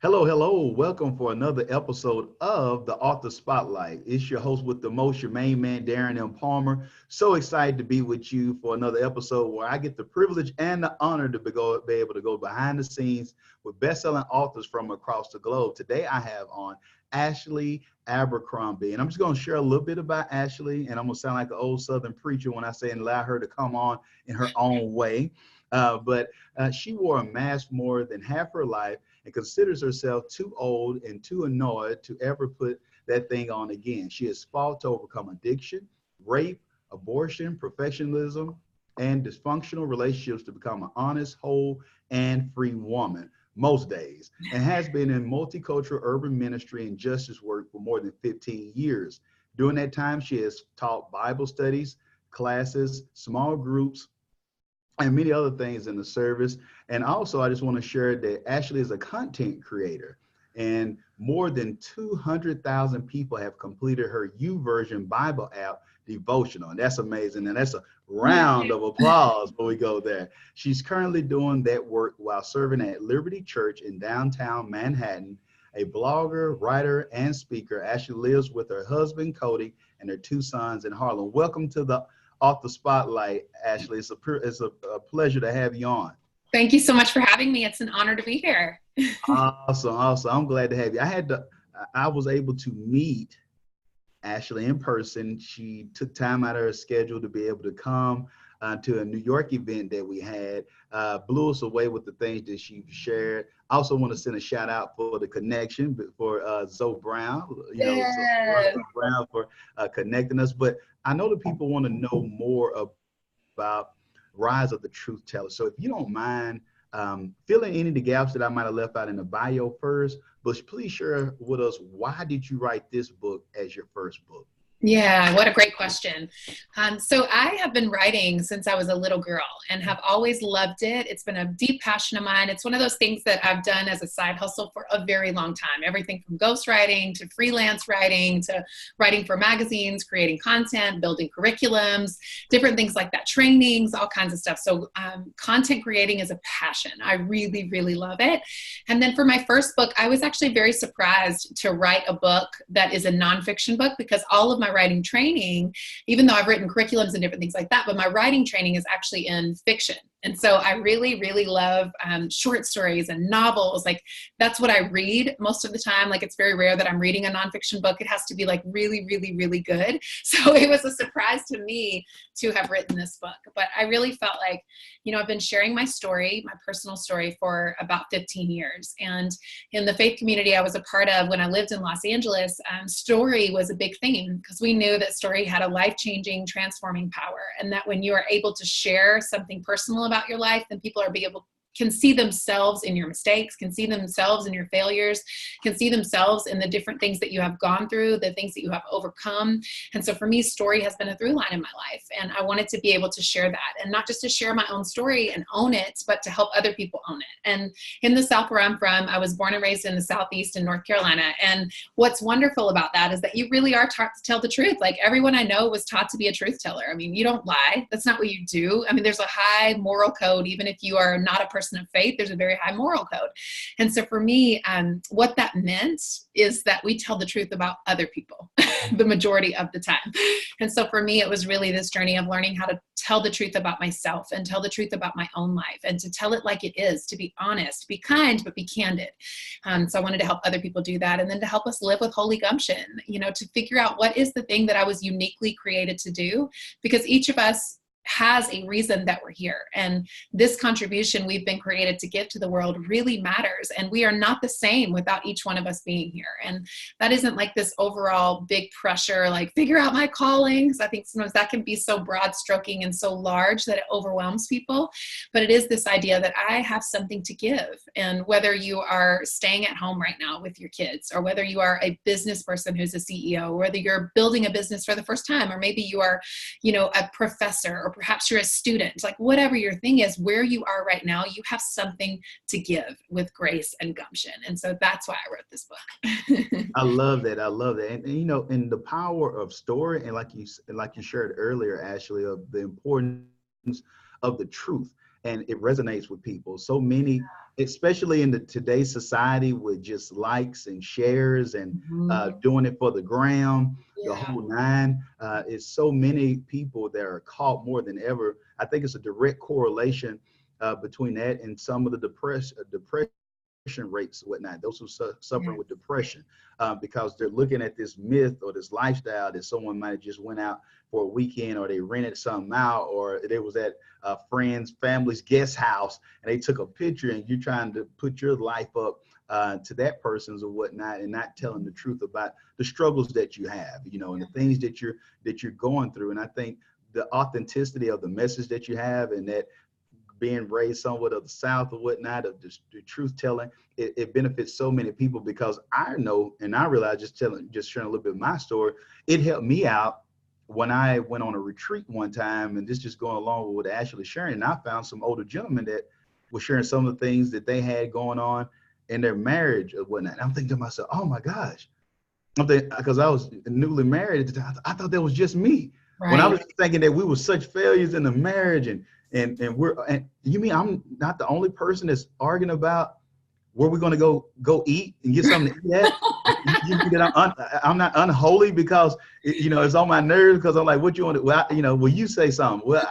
Hello, hello. Welcome for another episode of the Author Spotlight. It's your host with the most, your main man, Darren M. Palmer. So excited to be with you for another episode where I get the privilege and the honor to be able to go behind the scenes with best-selling authors from across the globe. Today, I have on Ashley Abercrombie, and I'm just going to share a little bit about Ashley, and I'm going to sound like an old Southern preacher when I say and allow her to come on in her own way. But she wore a mask more than half her life and considers herself too old and too annoyed to ever put that thing on again. She has fought to overcome addiction, rape, abortion, perfectionism, and dysfunctional relationships to become an honest, whole, and free woman most days, and has been in multicultural urban ministry and justice work for more than 15 years. During that time, she has taught Bible studies, classes, small groups, and many other things in the service. And also, I just want to share that Ashley is a content creator, and more than 200,000 people have completed her YouVersion Bible app devotional. And that's amazing. And that's a round of applause when we go there. She's currently doing that work while serving at Liberty Church in downtown Manhattan. A blogger, writer, and speaker, Ashley lives with her husband, Cody, and their two sons in Harlem. Welcome to the Off the Spotlight, Ashley. It's a pleasure to have you on. Thank you so much for having me. It's an honor to be here. Awesome. I'm glad to have you. I was able to meet Ashley in person. She took time out of her schedule to be able to come to a New York event that we had, blew us away with the things that she shared. I also want to send a shout out for the connection for Zoe Brown, Zoe Brown for connecting us. But I know that people want to know more about Rise of the Truth Teller. So if you don't mind filling any of the gaps that I might have left out in the bio first, but please share with us, why did you write this book as your first book? Yeah, what a great question. So I have been writing since I was a little girl and have always loved it. It's been a deep passion of mine. It's one of those things that I've done as a side hustle for a very long time. Everything from ghostwriting to freelance writing to writing for magazines, creating content, building curriculums, different things like that, trainings, all kinds of stuff. So content creating is a passion. I really, really love it. And then for my first book, I was actually very surprised to write a book that is a nonfiction book, because all of my writing training, even though I've written curriculums and different things like that, but my writing training is actually in fiction. And so I really, really love short stories and novels. Like, that's what I read most of the time. Like, it's very rare that I'm reading a nonfiction book. It has to be like really, really, really good. So it was a surprise to me to have written this book. But I really felt like, I've been sharing my story, my personal story, for about 15 years. And in the faith community I was a part of when I lived in Los Angeles, story was a big theme, because we knew that story had a life-changing, transforming power. And that when you are able to share something personal about your life, then people can see themselves in your mistakes, can see themselves in your failures, can see themselves in the different things that you have gone through, the things that you have overcome. And so for me, story has been a through line in my life. And I wanted to be able to share that, and not just to share my own story and own it, but to help other people own it. And in the South where I'm from, I was born and raised in the Southeast in North Carolina. And what's wonderful about that is that you really are taught to tell the truth. Like, everyone I know was taught to be a truth teller. I mean, you don't lie. That's not what you do. I mean, there's a high moral code. Even if you are not a person of faith, there's a very high moral code. And so for me, what that meant is that we tell the truth about other people the majority of the time. And so for me, it was really this journey of learning how to tell the truth about myself and tell the truth about my own life, and to tell it like it is, to be honest, be kind, but be candid. So I wanted to help other people do that, and then to help us live with Holy Gumption, to figure out what is the thing that I was uniquely created to do, because each of us has a reason that we're here. And this contribution we've been created to give to the world really matters. And we are not the same without each one of us being here. And that isn't like this overall big pressure, like figure out my calling. Because I think sometimes that can be so broad stroking and so large that it overwhelms people. But it is this idea that I have something to give. And whether you are staying at home right now with your kids, or whether you are a business person who's a CEO, or whether you're building a business for the first time, or maybe you are, a professor, or perhaps you're a student, like whatever your thing is, where you are right now, you have something to give with grace and gumption. And so that's why I wrote this book. I love that. And and the power of story, and like you shared earlier, Ashley, of the importance of the truth. and it resonates with people. So many, especially in today's society with just likes and shares and doing it for the gram, the whole nine. It's so many people that are caught more than ever. I think it's a direct correlation between that and some of the depression rates and whatnot, those who suffering with depression, because they're looking at this myth or this lifestyle that someone might have just went out for a weekend, or they rented something out, or they was at a friend's family's guest house and they took a picture, and you're trying to put your life up to that person's or whatnot, and not telling the truth about the struggles that you have, you know, and the things that you're going through. And I think the authenticity of the message that you have, and that being raised somewhat of the South or whatnot, of the truth telling, it benefits so many people, because I know, and I realize, just sharing a little bit of my story, it helped me out when I went on a retreat one time, and this just going along with what Ashley sharing, and I found some older gentlemen that were sharing some of the things that they had going on in their marriage or whatnot. And I'm thinking to myself, oh my gosh, because I was newly married at the time, I thought that was just me. Right. When I was thinking that we were such failures in the marriage, and you mean I'm not the only person that's arguing about where we're going to go eat and get something to eat at? You that I'm not unholy because it's on my nerves, because I'm like, what you want to, well, will you say something? Well,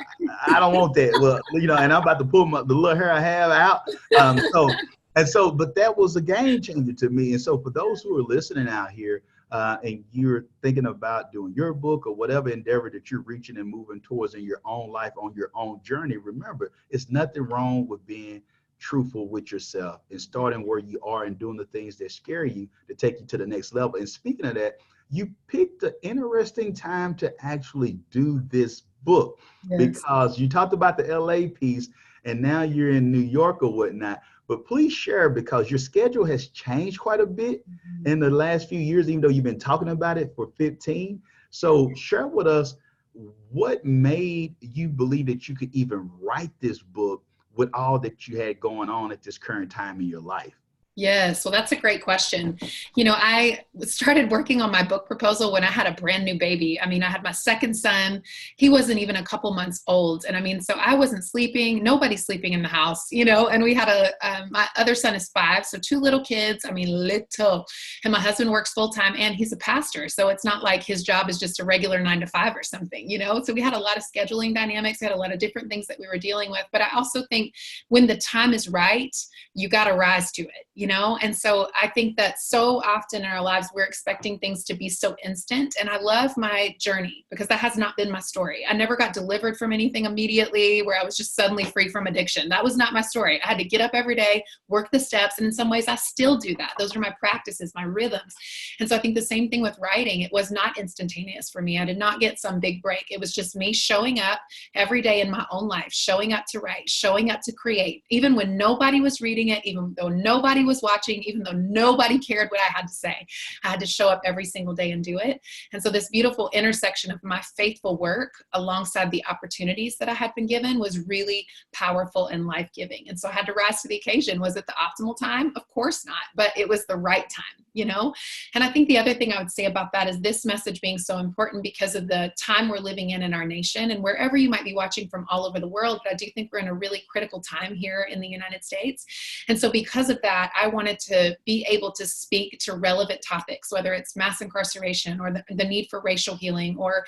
I don't want that. Well, and I'm about to pull the little hair I have out. But that was a game changer to me. And so for those who are listening out here, and you're thinking about doing your book or whatever endeavor that you're reaching and moving towards in your own life, on your own journey, remember, it's nothing wrong with being truthful with yourself and starting where you are and doing the things that scare you to take you to the next level. And speaking of that, you picked an interesting time to actually do this book. Yes. Because you talked about the LA piece and now you're in New York or whatnot. But please share, because your schedule has changed quite a bit in the last few years, even though you've been talking about it for 15. So share with us what made you believe that you could even write this book with all that you had going on at this current time in your life. Yes, well, that's a great question. I started working on my book proposal when I had a brand new baby. I had my second son. He wasn't even a couple months old. And so I wasn't sleeping, nobody's sleeping in the house, and we had my other son is 5. So 2 little kids, little, and my husband works full time and he's a pastor. So it's not like his job is just a regular 9 to 5 or something, so we had a lot of scheduling dynamics. We had a lot of different things that we were dealing with. But I also think when the time is right, you got to rise to it, And so I think that so often in our lives, we're expecting things to be so instant. And I love my journey, because that has not been my story. I never got delivered from anything immediately where I was just suddenly free from addiction. That was not my story. I had to get up every day, work the steps. And in some ways I still do that. Those are my practices, my rhythms. And so I think the same thing with writing. It was not instantaneous for me. I did not get some big break. It was just me showing up every day in my own life, showing up to write, showing up to create, even when nobody was reading it, even though nobody was watching, even though nobody cared what I had to say. I had to show up every single day and do it. And so this beautiful intersection of my faithful work alongside the opportunities that I had been given was really powerful and life-giving. And so I had to rise to the occasion. Was it the optimal time? Of course not, but it was the right time, And I think the other thing I would say about that is this message being so important because of the time we're living in our nation, and wherever you might be watching from all over the world. But I do think we're in a really critical time here in the United States. And so because of that, I wanted to be able to speak to relevant topics, whether it's mass incarceration or the need for racial healing, or,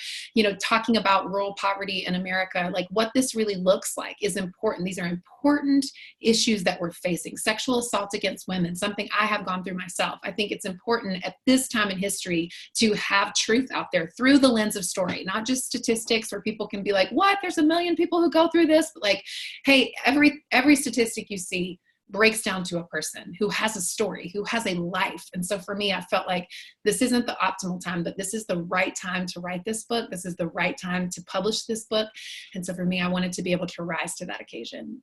talking about rural poverty in America. Like, what this really looks like is important. These are important issues that we're facing. Sexual assault against women, something I have gone through myself. I think it's important at this time in history to have truth out there through the lens of story, not just statistics where people can be like, what, there's 1 million people who go through this. But like, hey, every statistic you see breaks down to a person who has a story, who has a life. And so for me, I felt like this isn't the optimal time, but this is the right time to write this book. This is the right time to publish this book. And so for me, I wanted to be able to rise to that occasion.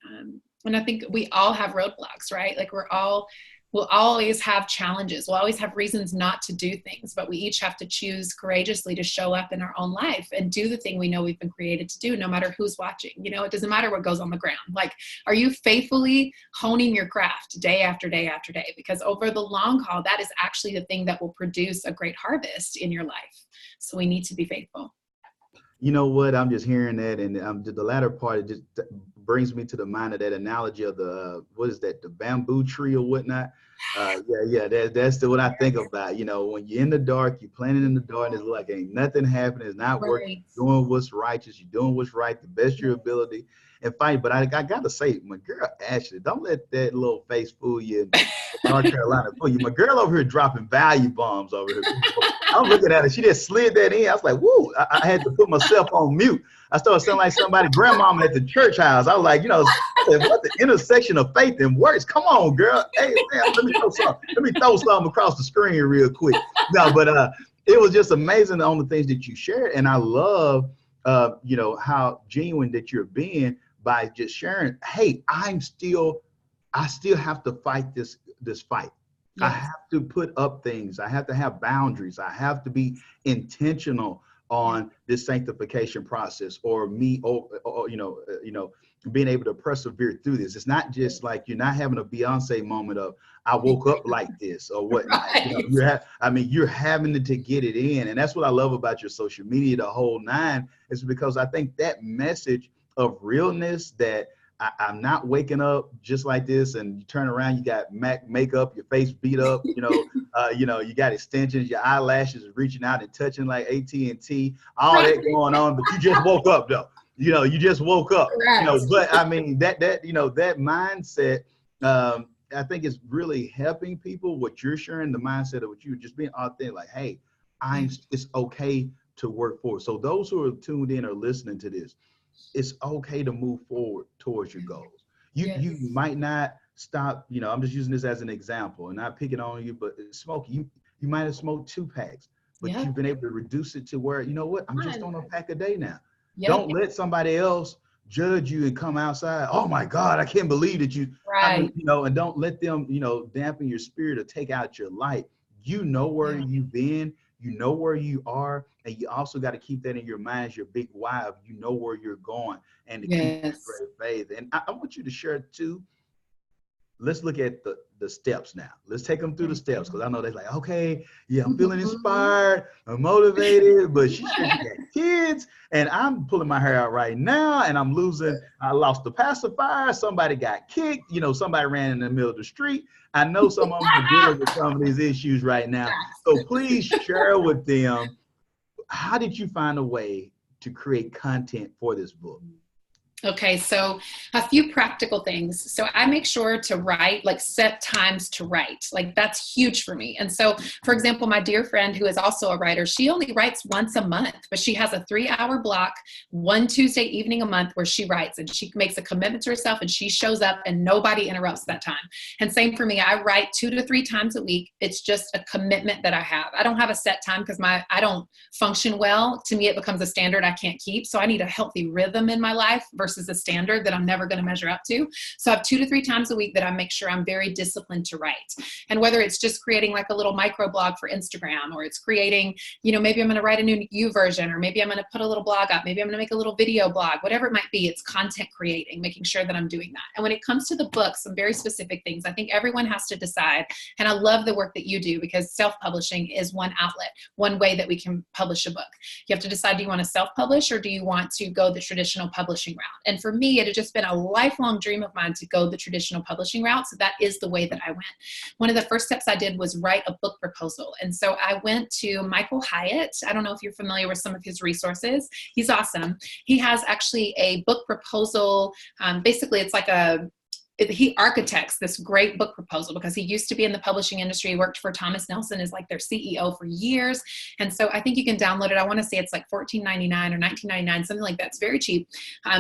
And I think we all have roadblocks, right? Like we'll always have challenges. We'll always have reasons not to do things, but we each have to choose courageously to show up in our own life and do the thing we know we've been created to do, no matter who's watching. It doesn't matter what goes on the ground. Like, are you faithfully honing your craft day after day after day? Because over the long haul, that is actually the thing that will produce a great harvest in your life. So we need to be faithful. You know what? I'm just hearing that, and the latter part just brings me to the mind of that analogy of the, what is that, the bamboo tree or whatnot. That's what I think about. When you're in the dark, you're planning in the dark, and it's like ain't nothing happening, it's not working, you're doing what's righteous, you're doing what's right, the best of your ability, and fight. But I gotta say, my girl Ashley, don't let that little face fool you. North Carolina fool you. My girl over here dropping value bombs over here. I'm looking at her. She just slid that in. I was like, woo! I had to put myself on mute. I started sounding like somebody grandmama at the church house. I was like, what the intersection of faith and works? Come on, girl. Hey, man, let me throw something across the screen real quick. No, but it was just amazing on the things that you shared, and I love, how genuine that you're being by just sharing. Hey, I still have to fight this fight. Yes. I have to put up things. I have to have boundaries. I have to be intentional on this sanctification process, or me, being able to persevere through this. It's not just like you're not having a Beyonce moment of I woke up like this or whatnot. Right. You're having to get it in, and that's what I love about your social media, the whole nine, is because I think that message of realness, that I'm not waking up just like this, and you turn around, you got MAC makeup, your face beat up, you got extensions, your eyelashes reaching out and touching like AT&T, all that going on, but you just woke up though. You just woke up. Right. But that mindset, I think is really helping people. What you're sharing, the mindset of what you just being authentic, like, hey, it's okay to work forward. So those who are tuned in or listening to this, it's okay to move forward towards your goals. You might not stop, I'm just using this as an example and not picking on you, but smoking, you might have smoked 2 packs, but you've been able to reduce it to where, I'm just on a pack a day now. Yep. Don't let somebody else judge you and come outside. Oh my God, I can't believe that you, right. And don't let them, dampen your spirit or take out your light. You know where you've been, you know where you are, and you also got to keep that in your mind as your big why of where you're going, and to keep that great faith. And I want you to share too. Let's look at the steps now. Let's take them through the steps, because I know they're like, okay, I'm feeling inspired, I'm motivated, but she got kids, and I'm pulling my hair out right now, and I lost the pacifier, somebody got kicked, somebody ran in the middle of the street. I know some of them are dealing with some of these issues right now. So please share with them, how did you find a way to create content for this book? Okay, so a few practical things. So I make sure to write, like set times to write. Like that's huge for me. And so, for example, my dear friend who is also a writer, she only writes once a month, but she has a 3-hour block, one Tuesday evening a month where she writes, and she makes a commitment to herself, and she shows up and nobody interrupts that time. And same for me, I write 2 to 3 times a week. It's just a commitment that I have. I don't have a set time because I don't function well. To me, it becomes a standard I can't keep. So I need a healthy rhythm in my life versus a standard that I'm never going to measure up to. So I have 2 to 3 times a week that I make sure I'm very disciplined to write. And whether it's just creating like a little micro blog for Instagram, or it's creating, maybe I'm going to write a new YouVersion, or maybe I'm going to put a little blog up, maybe I'm going to make a little video blog, whatever it might be, it's content creating, making sure that I'm doing that. And when it comes to the book, some very specific things, I think everyone has to decide. And I love the work that you do, because self-publishing is one outlet, one way that we can publish a book. You have to decide, do you want to self-publish, or do you want to go the traditional publishing route? And for me, it had just been a lifelong dream of mine to go the traditional publishing route. So that is the way that I went. One of the first steps I did was write a book proposal. And so I went to Michael Hyatt. I don't know if you're familiar with some of his resources. He's awesome. He has actually a book proposal. Basically, it's like he architects this great book proposal, because he used to be in the publishing industry. He worked for Thomas Nelson as like their CEO for years. And so I think you can download it. I want to say it's like $14.99 or $19.99, something like that. It's very cheap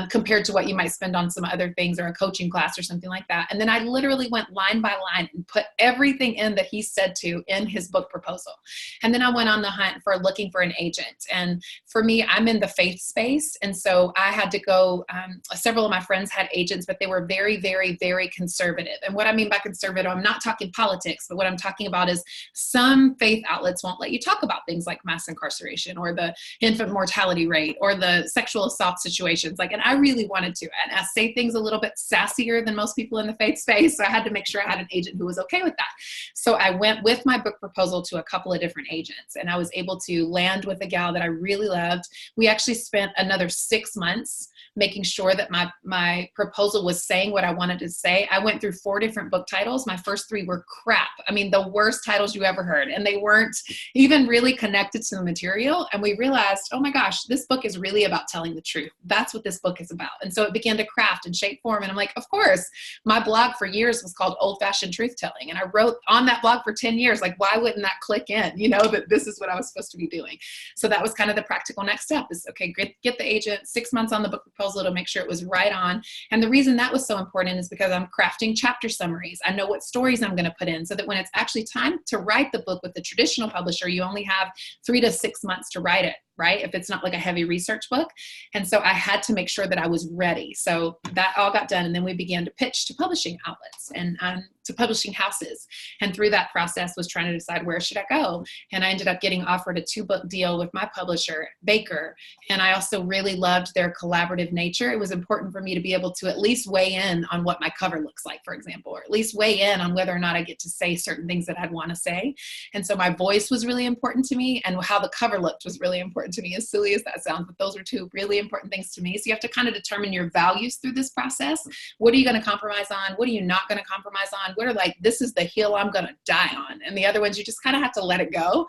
compared to what you might spend on some other things, or a coaching class or something like that. And then I literally went line by line and put everything in that he said to in his book proposal. And then I went on the hunt for looking for an agent. And for me, I'm in the faith space. And so I had to go, several of my friends had agents, but they were very, very, very conservative. And what I mean by conservative, I'm not talking politics, but what I'm talking about is some faith outlets won't let you talk about things like mass incarceration or the infant mortality rate or the sexual assault situations. Like, and I really wanted to, and I say things a little bit sassier than most people in the faith space. So I had to make sure I had an agent who was okay with that. So I went with my book proposal to a couple of different agents, and I was able to land with a gal that I really loved. We actually spent another 6 months making sure that my proposal was saying what I wanted to say. I went through 4 different book titles. My first 3 were crap. I mean, the worst titles you ever heard. And they weren't even really connected to the material. And we realized, oh my gosh, this book is really about telling the truth. That's what this book is about. And so it began to craft and shape form. And I'm like, of course, my blog for years was called Old Fashioned Truth Telling. And I wrote on that blog for 10 years, like, why wouldn't that click in, that this is what I was supposed to be doing. So that was kind of the practical next step is, okay, get the agent, 6 months on the book proposal to make sure it was right on. And the reason that was so important is because I'm crafting chapter summaries. I know what stories I'm going to put in so that when it's actually time to write the book with the traditional publisher, you only have 3 to 6 months to write it, right? If it's not like a heavy research book. And so I had to make sure that I was ready. So that all got done. And then we began to pitch to publishing outlets and to publishing houses. And through that process was trying to decide where should I go. And I ended up getting offered a 2-book deal with my publisher, Baker. And I also really loved their collaborative nature. It was important for me to be able to at least weigh in on what my cover looks like, for example, or at least weigh in on whether or not I get to say certain things that I'd want to say. And so my voice was really important to me, and how the cover looked was really important to me, as silly as that sounds, but those are 2 really important things to me. So you have to kind of determine your values through this process. What are you going to compromise on? What are you not going to compromise on? What are like, this is the hill I'm going to die on. And the other ones, you just kind of have to let it go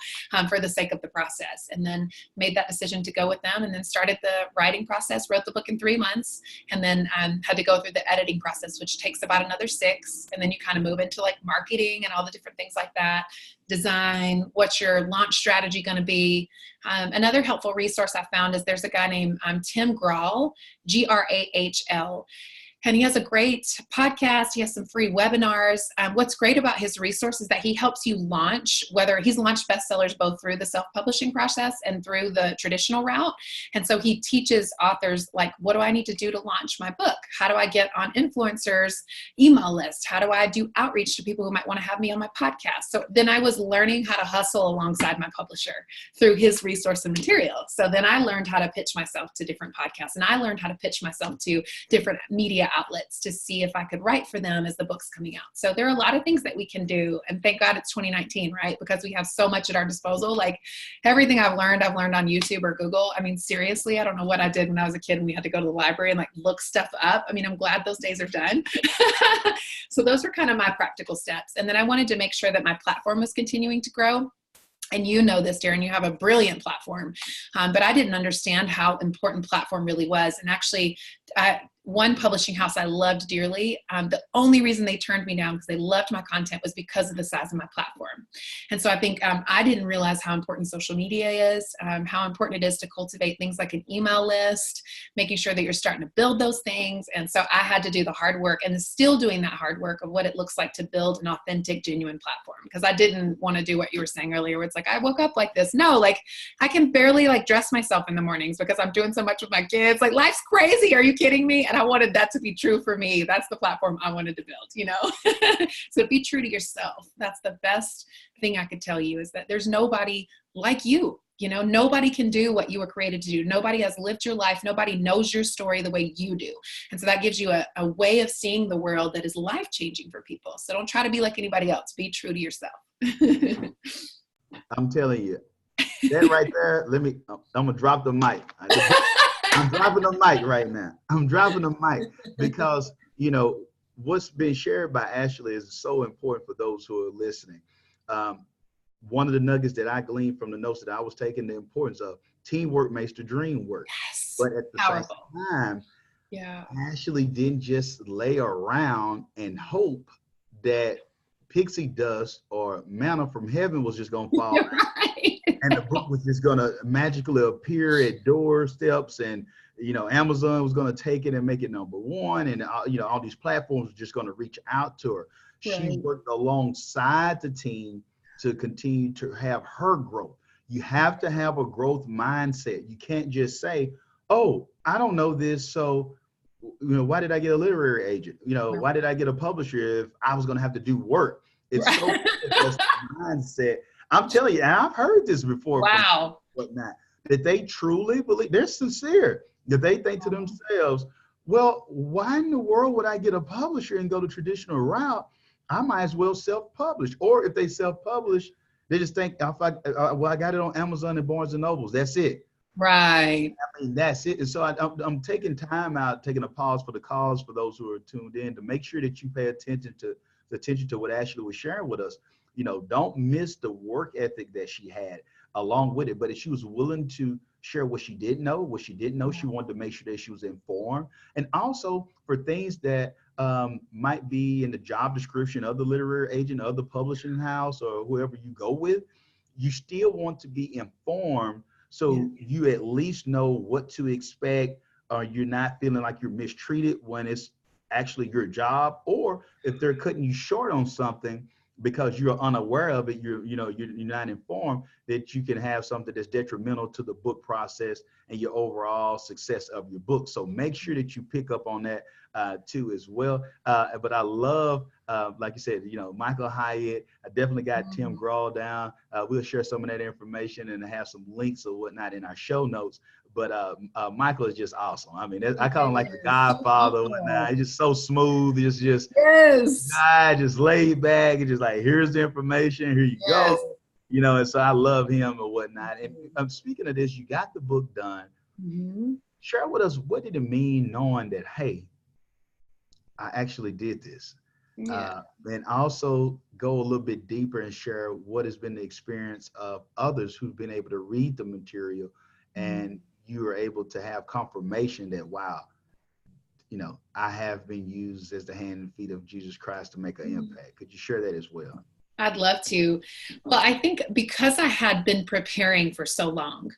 for the sake of the process. And then made that decision to go with them, and then started the writing process, wrote the book in 3 months, and then had to go through the editing process, which takes about another 6. And then you kind of move into like marketing and all the different things like that. Design, what's your launch strategy going to be? Another helpful resource I found is there's a guy named Tim Grahl, Grahl. And he has a great podcast. He has some free webinars. What's great about his resource is that he helps you launch, whether he's launched bestsellers both through the self-publishing process and through the traditional route. And so he teaches authors, like, what do I need to do to launch my book? How do I get on influencers' email list? How do I do outreach to people who might want to have me on my podcast? So then I was learning how to hustle alongside my publisher through his resource and material. So then I learned how to pitch myself to different podcasts, and I learned how to pitch myself to different media outlets to see if I could write for them as the book's coming out. So there are a lot of things that we can do. And thank God it's 2019, right? Because we have so much at our disposal. Like everything I've learned on YouTube or Google. I mean, seriously, I don't know what I did when I was a kid and we had to go to the library and like look stuff up. I mean, I'm glad those days are done. So those were kind of my practical steps. And then I wanted to make sure that my platform was continuing to grow. And you know this, Darren, you have a brilliant platform, but I didn't understand how important platform really was. And actually, one publishing house I loved dearly, the only reason they turned me down because they loved my content was because of the size of my platform. And so I think I didn't realize how important social media is, how important it is to cultivate things like an email list, making sure that you're starting to build those things. And so I had to do the hard work, and still doing that hard work of what it looks like to build an authentic, genuine platform. Because I didn't want to do what you were saying earlier, where it's like, I woke up like this. No, like I can barely like dress myself in the mornings because I'm doing so much with my kids. Like life's crazy. Are you kidding me? And I wanted that to be true for me. That's the platform I wanted to build, So be true to yourself. That's the best thing I could tell you, is that there's nobody like you. Nobody can do what you were created to do. Nobody has lived your life. Nobody knows your story the way you do. And so that gives you a way of seeing the world that is life-changing for people. So don't try to be like anybody else. Be true to yourself. I'm telling you, that right there, I'm going to drop the mic. I'm dropping the mic right now. I'm dropping the mic because, what's been shared by Ashley is so important for those who are listening. One of the nuggets that I gleaned from the notes that I was taking, the importance of teamwork makes the dream work. Yes. But at the Powerful. same time, yeah, Ashley didn't just lay around and hope that pixie dust or manna from heaven was just going to fall. Right. And the book was just going to magically appear at doorsteps, and Amazon was going to take it and make it #1, and all these platforms were just going to reach out to her. Right. She worked alongside the team to continue to have her growth. You have to have a growth mindset. You can't just say, oh, I don't know this, so why did I get a literary agent? Why did I get a publisher if I was going to have to do work? It's so that's the mindset. I'm telling you, and I've heard this before from Wow. whatnot, that they truly believe, they're sincere, that they think to themselves, well, why in the world would I get a publisher and go the traditional route? I might as well self-publish. Or if they self-publish, they just think, well, I got it on Amazon and Barnes and Nobles. That's it. Right. I mean, that's it. And so I'm taking time out, taking a pause for the cause for those who are tuned in to make sure that you pay attention to what Ashley was sharing with us. Don't miss the work ethic that she had along with it, but if she was willing to share what she didn't know, she wanted to make sure that she was informed. And also for things that might be in the job description of the literary agent, of the publishing house, or whoever you go with, you still want to be informed. So you at least know what to expect, or you're not feeling like you're mistreated when it's actually your job, or if they're cutting you short on something because you're unaware of it, you're not informed, that you can have something that's detrimental to the book process and your overall success of your book. So make sure that you pick up on that too as well. But I love, like you said, Michael Hyatt. I definitely got Tim Grawl down. We'll share some of that information and have some links or whatnot in our show notes. But Michael is just awesome. I mean, I call him like the Godfather. Whatnot. He's just so smooth. He's just guy, just laid back and just like, here's the information. Here you go. And so I love him and whatnot. And speaking of this, you got the book done. Share with us, what did it mean knowing that, hey, I actually did this? And also go a little bit deeper and share what has been the experience of others who've been able to read the material and you are able to have confirmation that, wow, I have been used as the hand and feet of Jesus Christ to make an impact. Could you share that as well? I'd love to. Well, I think because I had been preparing for so long,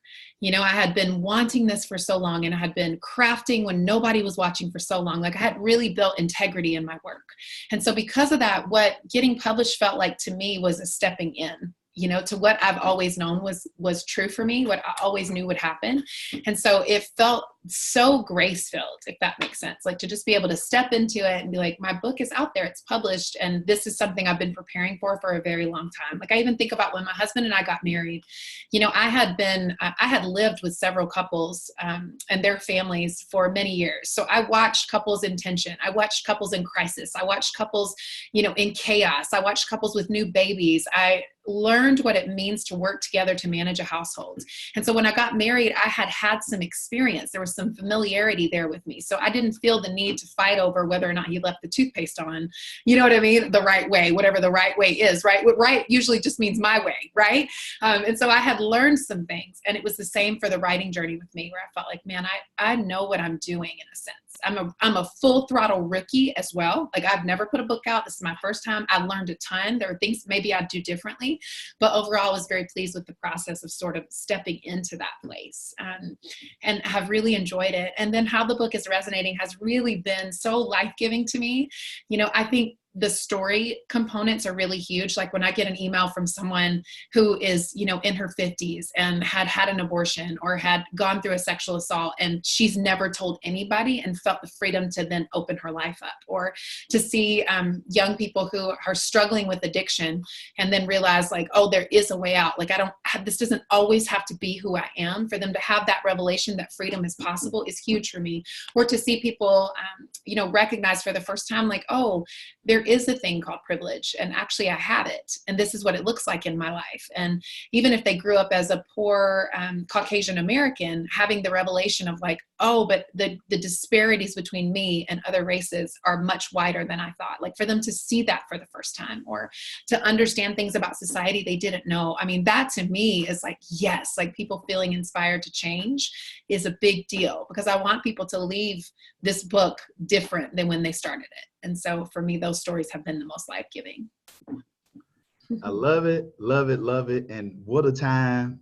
I had been wanting this for so long, and I had been crafting when nobody was watching for so long. Like, I had really built integrity in my work. And so because of that, what getting published felt like to me was a stepping in, to what I've always known was true for me, what I always knew would happen. And so it felt so grace-filled, if that makes sense, like to just be able to step into it and be like, my book is out there, it's published, and this is something I've been preparing for a very long time. Like, I even think about when my husband and I got married, I had lived with several couples and their families for many years. So I watched couples in tension. I watched couples in crisis. I watched couples, in chaos. I watched couples with new babies. I learned what it means to work together to manage a household. And so when I got married, I had some experience. There was some familiarity there with me. So I didn't feel the need to fight over whether or not he left the toothpaste on, the right way, whatever the right way is, right? What right usually just means my way, right? And so I had learned some things, and it was the same for the writing journey with me, where I felt like, man, I know what I'm doing in a sense. I'm a full throttle rookie as well. Like, I've never put a book out. This is my first time. I learned a ton. There are things maybe I'd do differently, but overall I was very pleased with the process of sort of stepping into that place, and have really enjoyed it. And then how the book is resonating has really been so life-giving to me. I think the story components are really huge. Like, when I get an email from someone who is, in her 50s and had an abortion or had gone through a sexual assault, and she's never told anybody and felt the freedom to then open her life up, or to see young people who are struggling with addiction and then realize, like, oh, there is a way out. Like, this doesn't always have to be who I am. For them to have that revelation that freedom is possible is huge for me. Or to see people, recognize for the first time, like, oh, there is a thing called privilege, and actually I have it, and this is what it looks like in my life. And even if they grew up as a poor Caucasian American, having the revelation of like, oh, but the disparities between me and other races are much wider than I thought. Like, for them to see that for the first time, or to understand things about society they didn't know. I mean, that to me is like, yes, like, people feeling inspired to change is a big deal, because I want people to leave this book different than when they started it. And so for me, those stories have been the most life-giving. I love it, love it, love it. And what a time.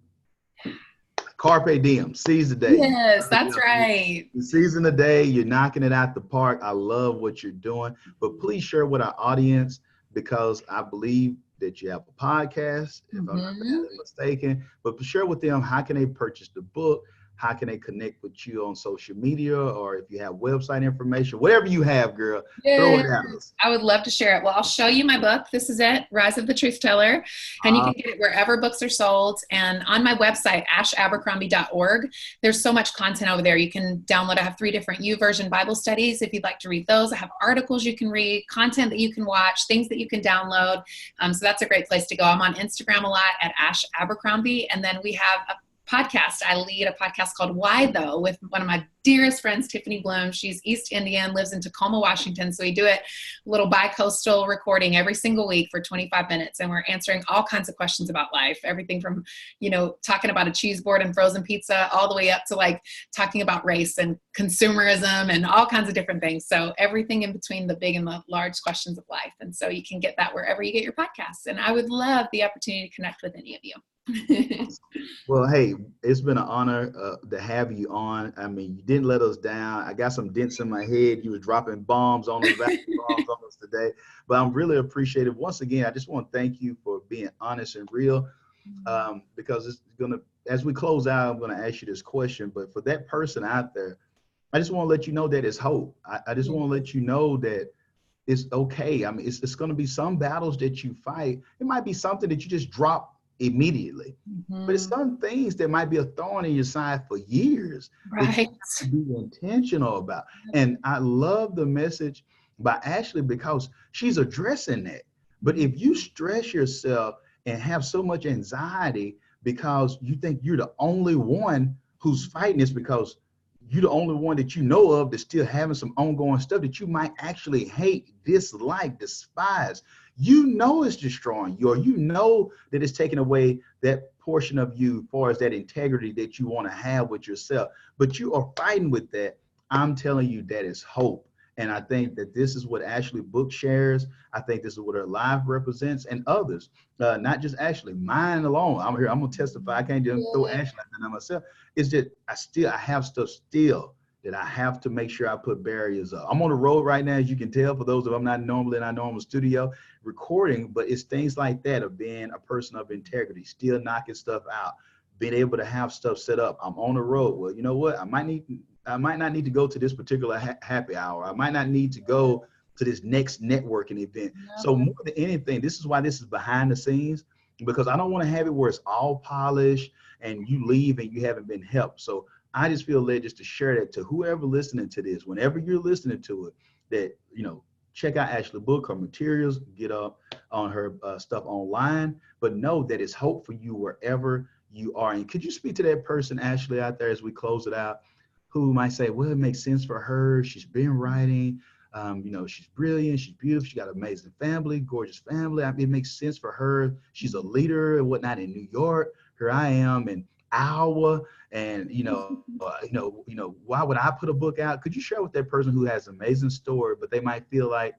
Carpe diem, seize the day. Yes, that's right. Seizing the day, you're knocking it out the park. I love what you're doing. But please share with our audience, because I believe that you have a podcast, if I'm not mistaken. But share with them, how can they purchase the book? how can they connect with you on social media, or if you have website information, whatever you have, girl, throw Yeah, it at us. I would love to share it. Well, I'll show you my book. This is it, Rise of the Truth Teller. And you can get it wherever books are sold. And on my website, ashabercrombie.org, there's so much content over there. You can download. I have 3 different YouVersion Bible studies if you'd like to read those. I have articles you can read, content that you can watch, things that you can download. So that's a great place to go. I'm on Instagram a lot at Ash Abercrombie. And then we have a podcast. I lead a podcast called Why Though with one of my dearest friends, Tiffany Bluhm. She's East Indian, lives in Tacoma, Washington. So we do it a little bi-coastal recording every single week for 25 minutes. And we're answering all kinds of questions about life. Everything from, talking about a cheese board and frozen pizza all the way up to like talking about race and consumerism and all kinds of different things. So everything in between the big and the large questions of life. And so you can get that wherever you get your podcasts. And I would love the opportunity to connect with any of you. Well, hey, it's been an honor to have you on. I mean, you didn't let us down. I got some dents in my head. You were dropping bombs on us, bombs on us today. But I'm really appreciative. Once again, I just want to thank you for being honest and real, because it's gonna, as we close out, I'm gonna ask you this question. But for that person out there, I just want to let you know that it's hope. I just want to let you know that it's okay. I mean, it's going to be some battles that you fight. It might be something that you just drop immediately, but it's some things that might be a thorn in your side for years that you have to be intentional about. And I love the message by Ashley because she's addressing that. But if you stress yourself and have so much anxiety because you think you're the only one who's fighting this, because you're the only one that you know of that's still having some ongoing stuff that you might actually hate, dislike, despise, it's destroying you, or that it's taking away that portion of you as far as that integrity that you want to have with yourself, but you are fighting with that. I'm telling you, that is hope. And I think that this is what Ashley book shares. I think this is what her life represents, and others, not just Ashley, mine alone. I'm here, I'm gonna testify. I can't just throw Ashley on myself. It's that I have stuff still that I have to make sure I put barriers up. I'm on the road right now, as you can tell, for those of I'm not normally in our normal studio recording, but it's things like that of being a person of integrity, still knocking stuff out, being able to have stuff set up. I'm on the road. Well, you know what? I might not need to go to this particular happy hour. I might not need to go to this next networking event. So more than anything, this is why this is behind the scenes, because I don't want to have it where it's all polished and you leave and you haven't been helped. So I just feel led just to share that to whoever listening to this, whenever you're listening to it, that, check out Ashley's book, her materials, get up on her stuff online, but know that it's hope for you wherever you are. And could you speak to that person, Ashley, out there as we close it out, who might say, well, it makes sense for her. She's been writing, she's brilliant, she's beautiful, she got an amazing family, gorgeous family. I mean, it makes sense for her. She's a leader and whatnot in New York. Here I am in Iowa, and why would I put a book out? Could you share with that person who has an amazing story, but they might feel like,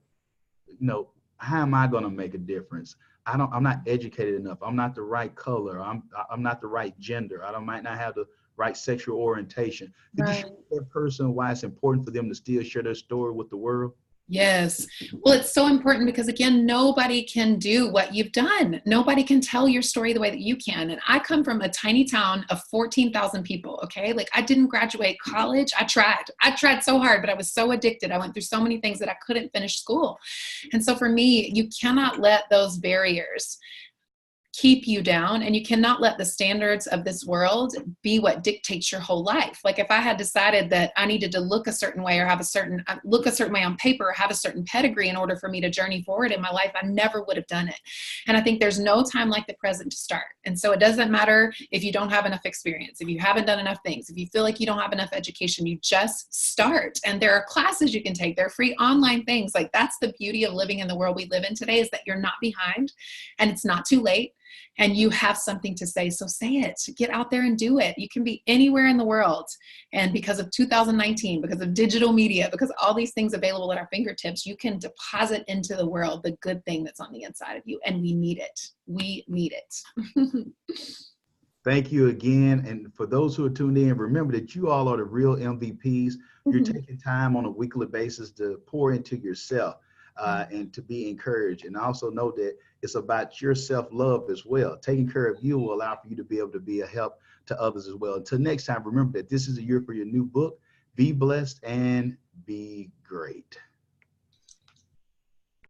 how am I going to make a difference? I'm not educated enough. I'm not the right color. I'm not the right gender. Might not have the right sexual orientation. Could you share with that person why it's important for them to still share their story with the world? Yes. Well, it's so important because, again, nobody can do what you've done. Nobody can tell your story the way that you can. And I come from a tiny town of 14,000 people. Okay. Like, I didn't graduate college. I tried so hard, but I was so addicted. I went through so many things that I couldn't finish school. And so for me, you cannot let those barriers keep you down, and you cannot let the standards of this world be what dictates your whole life. Like, if I had decided that I needed to look a certain way or look a certain way on paper or have a certain pedigree in order for me to journey forward in my life, I never would have done it. And I think there's no time like the present to start. And so it doesn't matter if you don't have enough experience, if you haven't done enough things, if you feel like you don't have enough education, you just start. And there are classes you can take. There are free online things. Like, that's the beauty of living in the world we live in today, is that you're not behind and it's not too late. And you have something to say. So say it, get out there and do it. You can be anywhere in the world. And because of 2019, because of digital media, because all these things available at our fingertips, you can deposit into the world the good thing that's on the inside of you. And we need it. We need it. Thank you again. And for those who are tuned in, remember that you all are the real MVPs. You're taking time on a weekly basis to pour into yourself. and to be encouraged. And also know that it's about your self-love as well. Taking care of you will allow for you to be able to be a help to others as well. Until next time, remember that this is a year for your new book. Be blessed and be great.